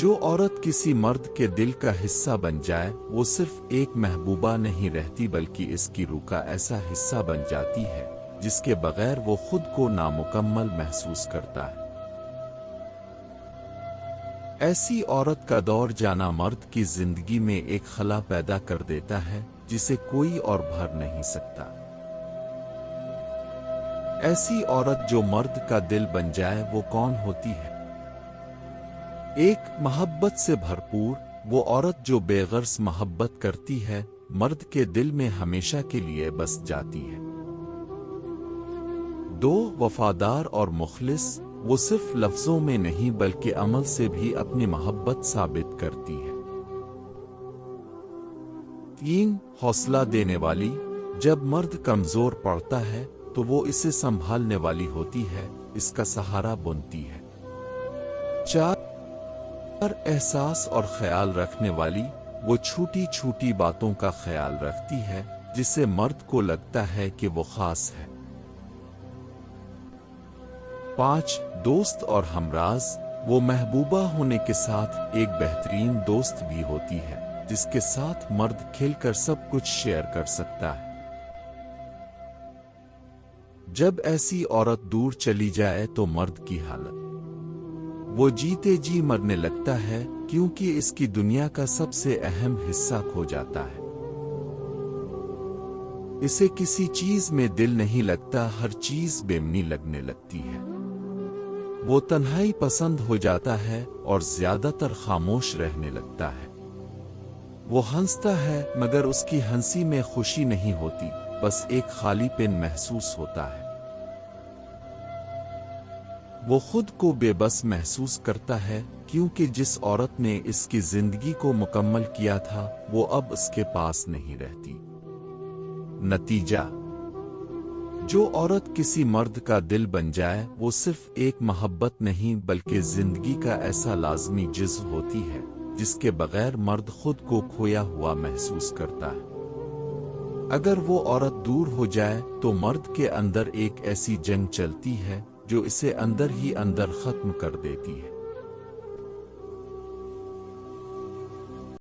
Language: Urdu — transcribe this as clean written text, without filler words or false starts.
جو عورت کسی مرد کے دل کا حصہ بن جائے وہ صرف ایک محبوبہ نہیں رہتی بلکہ اس کی روح کا ایسا حصہ بن جاتی ہے جس کے بغیر وہ خود کو نامکمل محسوس کرتا ہے۔ ایسی عورت کا دور جانا مرد کی زندگی میں ایک خلا پیدا کر دیتا ہے جسے کوئی اور بھر نہیں سکتا۔ ایسی عورت جو مرد کا دل بن جائے وہ کون ہوتی ہے؟ ایک محبت سے بھرپور وہ عورت جو بے غرض محبت کرتی ہے، مرد کے دل میں ہمیشہ کے لیے بس جاتی ہے۔ دو وفادار اور مخلص وہ صرف لفظوں میں نہیں بلکہ عمل سے بھی اپنی محبت ثابت کرتی ہے۔ تین حوصلہ دینے والی جب مرد کمزور پڑتا ہے تو وہ اسے سنبھالنے والی ہوتی ہے، اس کا سہارا بنتی ہے۔ چار احساس اور خیال رکھنے والی وہ چھوٹی چھوٹی باتوں کا خیال رکھتی ہے جسے مرد کو لگتا ہے کہ وہ خاص ہے۔ پانچ دوست اور ہمراز وہ محبوبہ ہونے کے ساتھ ایک بہترین دوست بھی ہوتی ہے جس کے ساتھ مرد کھل کر سب کچھ شیئر کر سکتا ہے۔ جب ایسی عورت دور چلی جائے تو مرد کی حالت وہ جیتے جی مرنے لگتا ہے کیونکہ اس کی دنیا کا سب سے اہم حصہ کھو جاتا ہے۔ اسے کسی چیز میں دل نہیں لگتا، ہر چیز بےمعنی لگنے لگتی ہے۔ وہ تنہائی پسند ہو جاتا ہے اور زیادہ تر خاموش رہنے لگتا ہے۔ وہ ہنستا ہے مگر اس کی ہنسی میں خوشی نہیں ہوتی، بس ایک خالی پن محسوس ہوتا ہے۔ وہ خود کو بے بس محسوس کرتا ہے کیونکہ جس عورت نے اس کی زندگی کو مکمل کیا تھا وہ اب اس کے پاس نہیں رہتی۔ نتیجہ جو عورت کسی مرد کا دل بن جائے وہ صرف ایک محبت نہیں بلکہ زندگی کا ایسا لازمی جزو ہوتی ہے جس کے بغیر مرد خود کو کھویا ہوا محسوس کرتا ہے۔ اگر وہ عورت دور ہو جائے تو مرد کے اندر ایک ایسی جنگ چلتی ہے جو اسے اندر ہی اندر ختم کر دیتی ہے۔